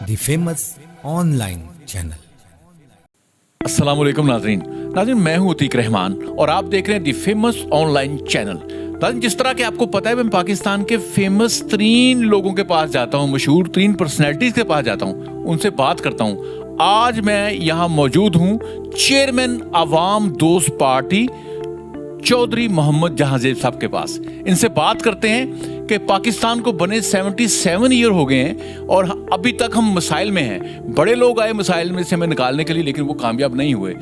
The famous on line channel. السلام علیکم ناظرین میں ہوں عتیق رحمان اور آپ دیکھ رہے ہیں دی فیمس آن لائن چینل. ناظرین جس طرح کہ آپ کو پتا ہے میں پاکستان کے فیمس ترین لوگوں کے پاس جاتا ہوں, مشہور ترین پرسنالٹیز کے پاس جاتا ہوں, ان سے بات کرتا ہوں. آج میں یہاں موجود ہوں چیئرمین عوام دوست پارٹی چودھری محمد جہانزیب صاحب کے پاس. ان سے بات کرتے ہیں کہ پاکستان کو بنے 77 ایئر ہو گئے ہیں اور ابھی تک ہم مسائل میں ہیں. بڑے لوگ آئے مسائل میں سے ہمیں نکالنے کے لیے لیکن وہ کامیاب نہیں ہوئے.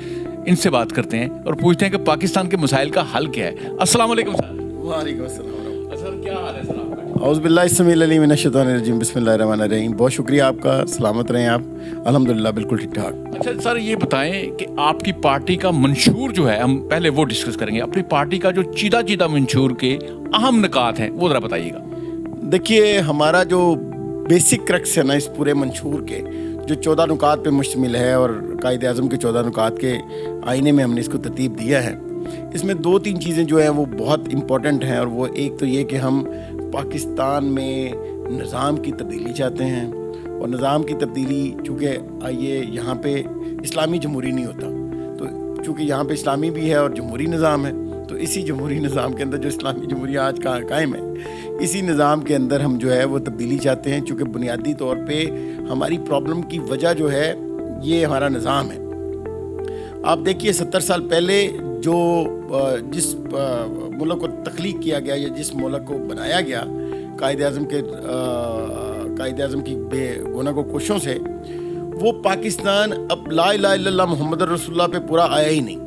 ان سے بات کرتے ہیں اور پوچھتے ہیں کہ پاکستان کے مسائل کا حل کیا ہے. السلام علیکم سر. وعلیکم السلام. سر کیا حال ہے سر آپ کا؟ اعوذ باللہ السمیع العلیم من الشیطان الرجیم, بسم اللہ الرحمن الرحیم. بہت شکریہ آپ کا, سلامت رہیں آپ. الحمدللہ بالکل ٹھیک ٹھاک. اچھا سر یہ بتائیں کہ آپ کی پارٹی کا منشور جو ہے, ہم پہلے وہ ڈسکس کریں گے. اپنی پارٹی کا جو چیدہ منشور کے اہم نکات ہیں وہ ذرا بتائیے گا. دیکھیے ہمارا جو بیسک کرکس ہے نا اس پورے منشور کے, جو 14 نکات پہ مشتمل ہے اور قائد اعظم کے 14 نکات کے آئینے میں ہم نے اس کو ترتیب دیا ہے. اس میں 2-3 چیزیں جو ہیں وہ بہت امپورٹنٹ ہیں, اور وہ ایک تو یہ کہ ہم پاکستان میں نظام کی تبدیلی چاہتے ہیں. اور نظام کی تبدیلی چونکہ آئیے یہاں پہ اسلامی جمہوری نہیں ہوتا, تو چونکہ یہاں پہ اسلامی بھی ہے اور جمہوری نظام ہے, تو اسی جمہوری نظام کے اندر جو اسلامی جمہوریہ آج قائم ہے, اسی نظام کے اندر ہم جو ہے وہ تبدیلی چاہتے ہیں. چونکہ بنیادی طور پہ ہماری پرابلم کی وجہ جو ہے یہ ہمارا نظام ہے. آپ دیکھیے 70 سال پہلے جو جس ملک کو تخلیق کیا گیا یا جس ملک کو بنایا گیا قائد اعظم کی بے گناہ کو کوششوں سے, وہ پاکستان اب لا الہ الا اللہ محمد رسول اللہ پہ پورا آیا ہی نہیں.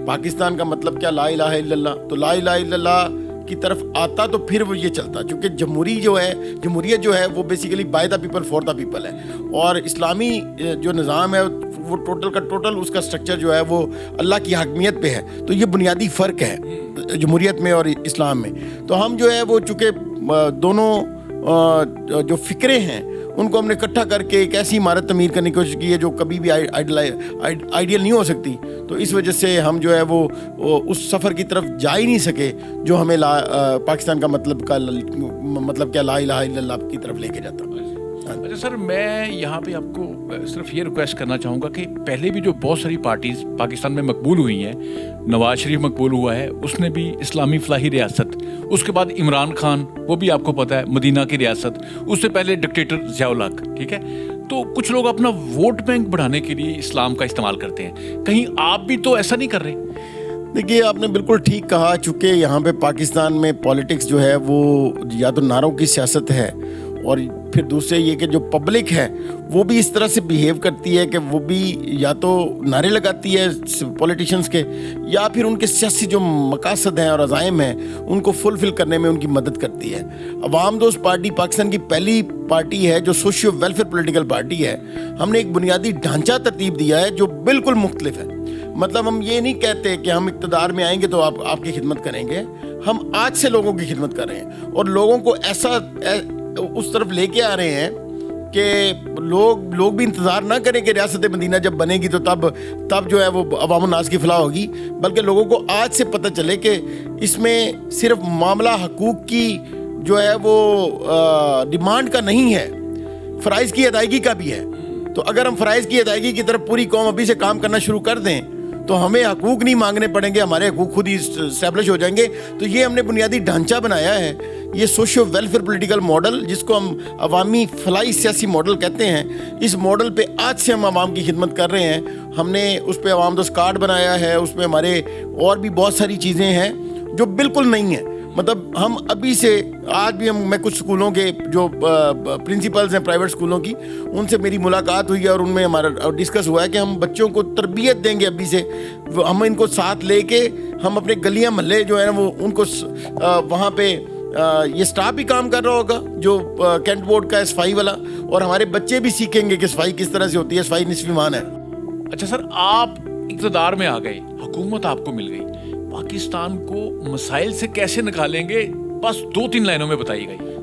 پاکستان کا مطلب کیا, لا الہ الا اللہ. تو لا الہ الا اللہ کی طرف آتا تو پھر وہ یہ چلتا, چونکہ جمہوریت جو ہے وہ basically by the people for the people ہے, اور اسلامی جو نظام ہے وہ ٹوٹل کا ٹوٹل اس کا سٹرکچر جو ہے وہ اللہ کی حاکمیت پہ ہے. تو یہ بنیادی فرق ہے جمہوریت میں اور اسلام میں. تو ہم جو ہے وہ چونکہ دونوں جو فکرے ہیں ان کو ہم نے اکٹھا کر کے ایک ایسی عمارت تعمیر کرنے کی کوشش کی ہے جو کبھی بھی آئیڈیل نہیں ہو سکتی. تو اس وجہ سے ہم جو ہے وہ اس سفر کی طرف جا ہی نہیں سکے جو ہمیں پاکستان کا مطلب کیا لا الہ الا اللہ کی طرف لے کے جاتا. اچھا سر میں یہاں پہ آپ کو صرف یہ ریکویسٹ کرنا چاہوں گا کہ پہلے بھی جو بہت ساری پارٹیز پاکستان میں مقبول ہوئی ہیں, نواز شریف مقبول ہوا ہے, اس نے بھی اسلامی فلاحی ریاست, اس کے بعد عمران خان وہ بھی آپ کو پتہ ہے مدینہ کی ریاست, اس سے پہلے ڈکٹیٹر ضیاء الحق, ٹھیک ہے. تو کچھ لوگ اپنا ووٹ بینک بڑھانے کے لیے اسلام کا استعمال کرتے ہیں, کہیں آپ بھی تو ایسا نہیں کر رہے؟ دیکھیے آپ نے بالکل ٹھیک کہا, چونکہ یہاں پہ پاکستان میں پالیٹکس جو ہے وہ یا تو نعروں کی سیاست ہے, اور پھر دوسرے یہ کہ جو پبلک ہے وہ بھی اس طرح سے بیہیو کرتی ہے کہ وہ بھی یا تو نعرے لگاتی ہے پولیٹیشنز کے, یا پھر ان کے سیاسی جو مقاصد ہیں اور عزائم ہیں ان کو فلفل کرنے میں ان کی مدد کرتی ہے. عوام دوست پارٹی پاکستان کی پہلی پارٹی ہے جو سوشیو ویلفیئر پولیٹیکل پارٹی ہے. ہم نے ایک بنیادی ڈھانچہ ترتیب دیا ہے جو بالکل مختلف ہے. مطلب ہم یہ نہیں کہتے کہ ہم اقتدار میں آئیں گے تو آپ کی خدمت کریں گے, ہم آج سے لوگوں کی خدمت کر رہے ہیں اور لوگوں کو ایسا اس طرف لے کے آ رہے ہیں کہ لوگ بھی انتظار نہ کریں کہ ریاست مدینہ جب بنے گی تو تب جو ہے وہ عوام الناس کی فلاح ہوگی, بلکہ لوگوں کو آج سے پتہ چلے کہ اس میں صرف معاملہ حقوق کی جو ہے وہ ڈیمانڈ کا نہیں ہے, فرائض کی ادائیگی کا بھی ہے. تو اگر ہم فرائض کی ادائیگی کی طرف پوری قوم ابھی سے کام کرنا شروع کر دیں تو ہمیں حقوق نہیں مانگنے پڑیں گے, ہمارے حقوق خود ہی اسٹیبلش ہو جائیں گے. تو یہ ہم نے بنیادی ڈھانچہ بنایا ہے, یہ سوشیو ویلفیئر پولیٹیکل ماڈل جس کو ہم عوامی فلاحی سیاسی ماڈل کہتے ہیں. اس ماڈل پہ آج سے ہم عوام کی خدمت کر رہے ہیں. ہم نے اس پہ عوام دوست کارڈ بنایا ہے, اس میں ہمارے اور بھی بہت ساری چیزیں ہیں جو بالکل نہیں ہیں. مطلب ہم ابھی سے آج بھی میں کچھ اسکولوں کے جو پرنسپلز ہیں پرائیویٹ اسکولوں کی, ان سے میری ملاقات ہوئی ہے اور ان میں ہمارا ڈسکس ہوا ہے کہ ہم بچوں کو تربیت دیں گے ابھی سے. ہم ان کو ساتھ لے کے ہم اپنے گلیاں محلے جو ہے نا وہ ان کو وہاں پہ یہ اسٹاف بھی کام کر رہا ہوگا جو کینٹ بورڈ کا ہے صفائی والا, اور ہمارے بچے بھی سیکھیں گے کہ صفائی کس طرح سے ہوتی ہے, صفائی نصف ایمان ہے. اچھا سر آپ اقتدار میں آ گئے, حکومت آپ کو مل گئی, پاکستان کو مسائل سے کیسے نکالیں گے, بس 2-3 لائنوں میں بتائیے گا.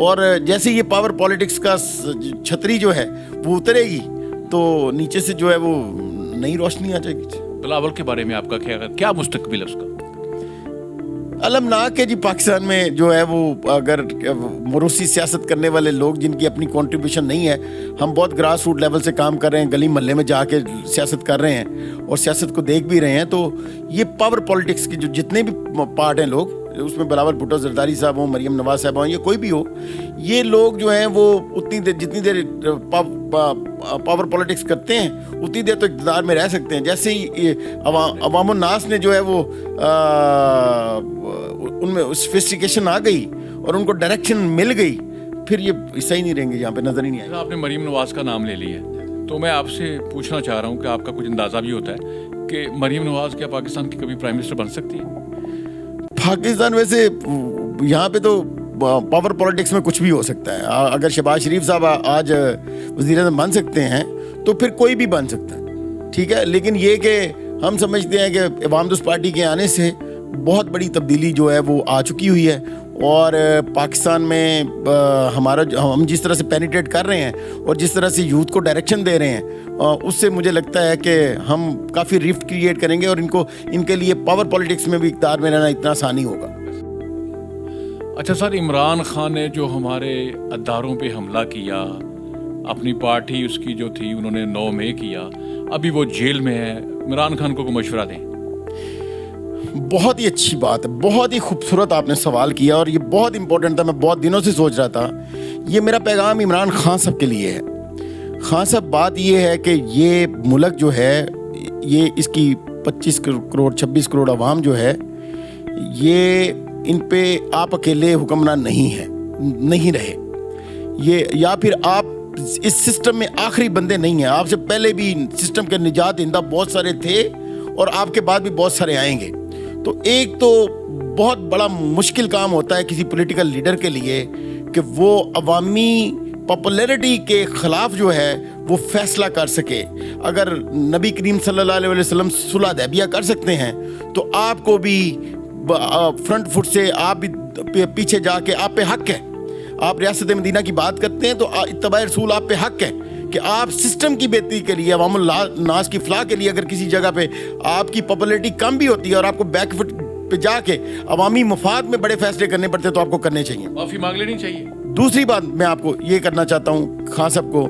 اور جیسے یہ پاور پالیٹکس کا چھتری جو ہے وہ اترے گی تو نیچے سے جو ہے وہ نئی روشنی آ جائے گی. بلاول کے بارے میں آپ کا کیا مستقبل ہے اس کا؟ المناک ہے جی. پاکستان میں جو ہے وہ اگر موروثی سیاست کرنے والے لوگ جن کی اپنی کنٹریبیوشن نہیں ہے, ہم بہت گراس روٹ لیول سے کام کر رہے ہیں, گلی محلے میں جا کے سیاست کر رہے ہیں اور سیاست کو دیکھ بھی رہے ہیں, تو یہ پاور پالیٹکس کے جو جتنے بھی پارٹ ہیں لوگ, اس میں بلاول بھٹو زرداری صاحب ہوں, مریم نواز صاحب ہوں, یہ کوئی بھی ہو, یہ لوگ جو ہیں وہ اتنی دیر جتنی دیر پاور پالیٹکس کرتے ہیں اتنی دیر تو اقتدار میں رہ سکتے ہیں. جیسے ہی عوام الناس نے جو ہے وہ ان میں سفسٹیکیشن آ گئی اور ان کو ڈائریکشن مل گئی, پھر یہ صحیح نہیں رہیں گے, یہاں پہ نظر ہی نہیں آئے گا. آپ نے مریم نواز کا نام لے لیا ہے تو میں آپ سے پوچھنا چاہ رہا ہوں کہ آپ کا کچھ اندازہ بھی ہوتا ہے کہ مریم نواز کیا پاکستان کی کبھی پرائم منسٹر بن سکتی ہے؟ پاکستان ویسے یہاں پہ تو پاور پالیٹکس میں کچھ بھی ہو سکتا ہے. اگر شہباز شریف صاحب آج وزیر اعظم بن سکتے ہیں تو پھر کوئی بھی بن سکتا ہے, ٹھیک ہے, لیکن یہ کہ ہم سمجھتے ہیں کہ عوام دوست پارٹی کے آنے سے بہت بڑی تبدیلی جو ہے وہ آ چکی ہوئی ہے, اور پاکستان میں ہم جس طرح سے پینیٹریٹ کر رہے ہیں اور جس طرح سے یوتھ کو ڈائریکشن دے رہے ہیں, اس سے مجھے لگتا ہے کہ ہم کافی رفٹ کریٹ کریں گے اور ان کے لیے پاور پالیٹکس میں بھی اقتدار میں رہنا اتنا آسان نہیں ہوگا. اچھا سر, عمران خان نے جو ہمارے اداروں پہ حملہ کیا, اپنی پارٹی اس کی جو تھی انہوں نے 9 مئی کیا, ابھی وہ جیل میں ہے, عمران خان کو مشورہ دیں. بہت ہی اچھی بات ہے, بہت ہی خوبصورت آپ نے سوال کیا اور یہ بہت امپورٹنٹ تھا. میں بہت دنوں سے سوچ رہا تھا. یہ میرا پیغام عمران خان صاحب کے لیے ہے. خان صاحب, بات یہ ہے کہ یہ ملک جو ہے, یہ اس کی 25 کروڑ 26 کروڑ عوام جو ہے, یہ ان پہ آپ اکیلے حکمران نہیں رہے. یہ یا پھر آپ اس سسٹم میں آخری بندے نہیں ہیں. آپ سے پہلے بھی سسٹم کے نجات دہندہ بہت سارے تھے اور آپ کے بعد بھی بہت سارے آئیں گے. تو ایک تو بہت بڑا مشکل کام ہوتا ہے کسی پولیٹیکل لیڈر کے لیے کہ وہ عوامی پاپولیرٹی کے خلاف جو ہے وہ فیصلہ کر سکے. اگر نبی کریم صلی اللہ علیہ وسلم صلح حدیبیہ کر سکتے ہیں تو آپ کو بھی فرنٹ فٹ سے آپ بھی پیچھے جا کے آپ پہ حق ہے. آپ ریاست مدینہ کی بات کرتے ہیں تو اتباع رسول آپ پہ حق ہے کہ آپ سسٹم کی بہتری کے لیے, عوام الناس کی فلاح کے لیے, اگر کسی جگہ پہ آپ کی پاپولیرٹی کم بھی ہوتی ہے اور آپ کو بیک فٹ پہ جا کے عوامی مفاد میں بڑے فیصلے کرنے پڑتے ہیں تو آپ کو کرنے چاہیے, معافی مانگ لینی چاہیے. دوسری بات میں آپ کو یہ کرنا چاہتا ہوں خان صاحب کو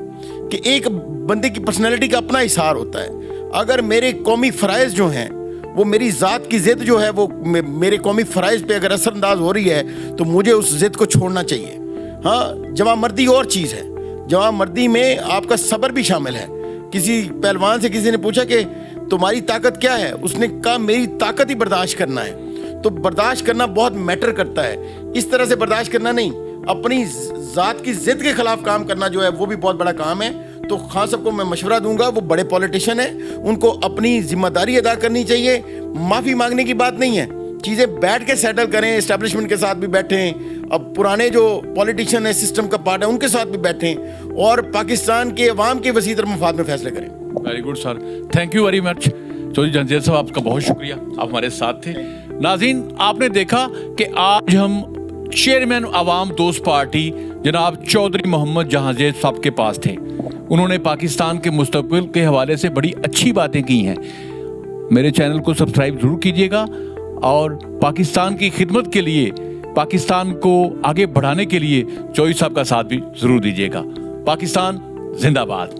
کہ ایک بندے کی پرسنالٹی کا اپنا اظہار ہوتا ہے. اگر میرے قومی فرائض جو ہیں وہ میری ذات کی ضد جو ہے وہ میرے قومی فرائض پہ اگر اثر انداز ہو رہی ہے تو مجھے اس ضد کو چھوڑنا چاہیے. ہاں, جوان مردی اور چیز ہے. جوان مردی میں آپ کا صبر بھی شامل ہے. کسی پہلوان سے کسی نے پوچھا کہ تمہاری طاقت کیا ہے, اس نے کہا میری طاقت ہی برداشت کرنا ہے. تو برداشت کرنا بہت میٹر کرتا ہے. اس طرح سے برداشت کرنا نہیں, اپنی ذات کی ضد کے خلاف کام کرنا جو ہے وہ بھی بہت بڑا کام ہے. تو خان صاحب کو میں مشورہ دوں گا, وہ بڑے پولیٹیشین ہیں, ان کو اپنی ذمہ داری ادا کرنی چاہیے. معافی مانگنے کی بات نہیں ہے, چیزیں بیٹھ کے سیٹل کریں, اسٹیبلشمنٹ کے ساتھ بھی بیٹھیں, اب پرانے جو پولیٹیشین ہیں سسٹم کا پارٹ ہے ان کے ساتھ بھی بیٹھیں اور پاکستان کے عوام کے وسیع تر مفاد میں فیصلے کریں. Very good sir, thank you very much. Chaudhary جنزیر صاحب, آپ کا بہت شکریہ, آپ ہمارے ساتھ تھے. ناظرین, آپ نے دیکھا کہ آج ہم چیئرمین عوام دوست پارٹی جناب چودھری محمد جہانزیب صاحب کے پاس تھے. انہوں نے پاکستان کے مستقبل کے حوالے سے بڑی اچھی باتیں کی ہیں. میرے چینل کو سبسکرائب ضرور کیجیے گا اور پاکستان کی خدمت کے لیے, پاکستان کو آگے بڑھانے کے لیے چودھری صاحب کا ساتھ بھی ضرور دیجیے گا. پاکستان زندہ باد.